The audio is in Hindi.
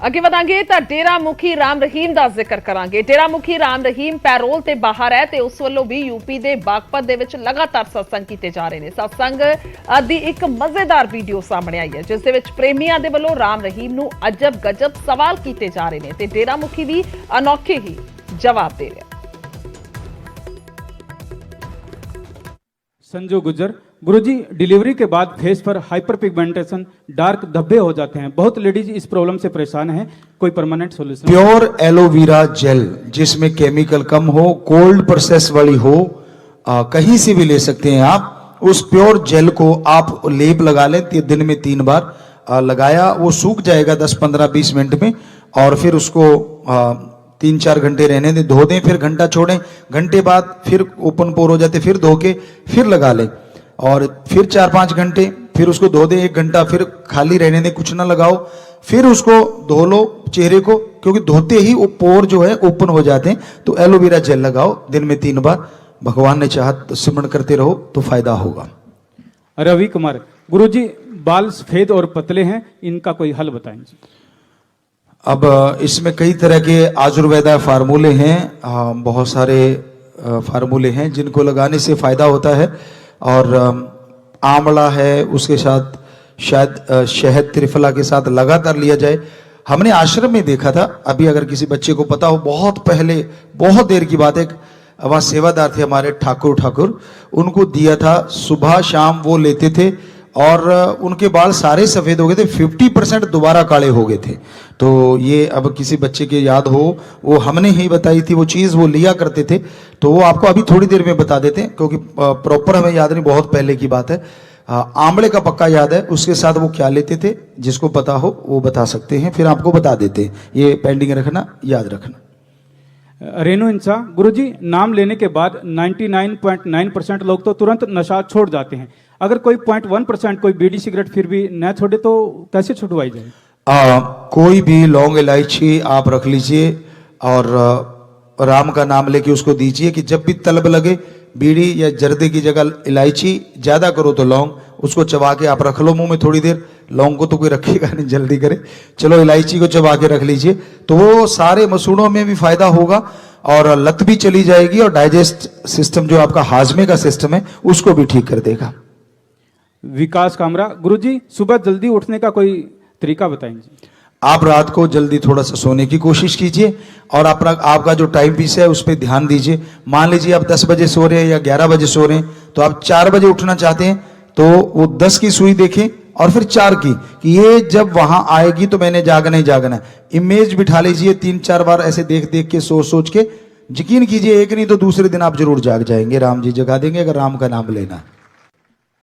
ਅੱਗੇ ਵਧਾਂਗੇ ਤਾਂ ਡੇਰਾ ਮੁਖੀ ਰਾਮ ਰਹੀਮ ਦਾ ਜ਼ਿਕਰ ਕਰਾਂਗੇ। ਡੇਰਾ ਮੁਖੀ ਰਾਮ ਰਹੀਮ ਪੈਰੋਲ ਤੇ ਬਾਹਰ ਹੈ ਤੇ ਉਸ ਵੱਲੋਂ ਵੀ यूपी ਦੇ ਬਾਗਪਤ ਦੇ ਵਿੱਚ ਲਗਾਤਾਰ ਸਤਸੰਗ ਕੀਤੇ ਜਾ ਰਹੇ ਨੇ। ਸਤਸੰਗ ਦੀ ਇੱਕ ਮਜ਼ੇਦਾਰ ਵੀਡੀਓ ਸਾਹਮਣੇ ਆਈ ਹੈ ਜਿਸ ਦੇ ਵਿੱਚ ਪ੍ਰੇਮੀਆਂ ਦੇ ਵੱਲੋਂ ਰਾਮ ਰਹੀਮ ਨੂੰ ਅਜਬ ਗਜਬ ਸਵਾਲ ਕੀਤੇ ਜਾ ਰਹੇ ਨੇ ਤੇ ਡੇਰਾ ਮੁਖੀ ਵੀ ਅਨੋਖੇ ਹੀ ਜਵਾਬ ਦੇ ਰਿਹਾ। संजू गुज्जर, गुरुजी डिलीवरी के बाद फेस पर हाइपर पिगमेंटेशन, डार्क धब्बे हो जाते हैं। बहुत लेडीज इस प्रॉब्लम से परेशान हैं, कोई permanent solution? Pure aloe vera gel जिसमें केमिकल कम हो, कोल्ड प्रोसेस वाली हो, कहीं से भी ले सकते हैं आप। उस प्योर जेल को आप लेप लगा लें, दिन में 3 बार लगाया, वो सूख जाएगा 10-15-20 मिनट में, और फिर उसको 3-4 घंटे रहने दें, धो दें, फिर घंटा छोड़ें, घंटे बाद फिर ओपन पोर हो जाते, फिर धो के फिर लगा लें, और फिर 4-5 घंटे फिर उसको धो दें, 1 घंटा फिर खाली रहने दें, कुछ ना लगाओ, फिर उसको धो लो चेहरे को, क्योंकि धोते ही वो पोर जो है ओपन हो जाते हैं। तो एलोवेरा जेल लगाओ दिन में 3 बार, भगवान ने चाहा तो सिमरण करते रहो तो फायदा होगा। रवि कुमार, गुरुजी बाल सफेद और पतले हैं, इनका कोई हल बताएंगे? अब इसमें कई तरह के आयुर्वेदा फार्मूले हैं, बहुत सारे फार्मूले हैं जिनको लगाने से फायदा होता है। और आंवला है, उसके साथ शायद शहद त्रिफला के साथ लगातार लिया जाए। हमने आश्रम में देखा था, अभी अगर किसी बच्चे को पता हो, बहुत पहले, बहुत देर की बात है, वहाँ सेवादार थे हमारे ठाकुर, उनको दिया था, सुबह शाम वो लेते थे और उनके बाल सारे सफेद हो गए थे, 50% दोबारा काले हो गए थे। तो ये अब किसी बच्चे के याद हो, वो हमने ही बताई थी वो चीज़, वो लिया करते थे, तो वो आपको अभी थोड़ी देर में बता देते हैं, क्योंकि प्रॉपर हमें याद नहीं, बहुत पहले की बात है। आंवले का पक्का याद है, उसके साथ वो क्या लेते थे, जिसको पता हो वो बता सकते हैं, फिर आपको बता देते हैं। ये पेंडिंग रखना, याद रखना। रेणु इंसा, गुरुजी नाम लेने के बाद 99.9% लोग तो तुरंत नशा छोड़ जाते हैं। अगर कोई 0.1% कोई बीड़ी सिगरेट फिर भी न छोड़े तो कैसे छुड़वाई जाए? कोई भी लौंग इलायची आप रख लीजिए और राम का नाम लेके उसको दीजिए कि जब भी तलब लगे, बीड़ी या जर्दे की जगह इलायची, ज्यादा करो तो लौंग, उसको चबा के आप रख लो मुंह में थोड़ी देर। लौंग को तो कोई रखेगा नहीं, जल्दी करे, चलो इलायची को चबा के रख लीजिए, तो वो सारे मसूड़ों में भी फायदा होगा और लत भी चली जाएगी और डाइजेस्ट सिस्टम जो आपका हाजमे का सिस्टम है उसको भी ठीक कर देगा। विकास कामरा, गुरुजी सुबह जल्दी उठने का कोई तरीका बताएंगे? आप रात को जल्दी थोड़ा सा सोने की कोशिश कीजिए और आपका जो टाइम पीस है उस पर ध्यान दीजिए। मान लीजिए आप 10 बजे सो रहे हैं या 11 बजे सो रहे हैं, तो आप 4 बजे उठना चाहते हैं, तो वो 10 की सुई देखें और फिर 4 की, कि ये जब वहां आएगी तो मैंने जागना ही जागना है। इमेज बिठा लीजिए 3-4 बार, ऐसे देख देख के सोच के, यकीन कीजिए एक नहीं तो दूसरे दिन आप जरूर जाग जाएंगे। राम जी जगा देंगे अगर राम का नाम लेना।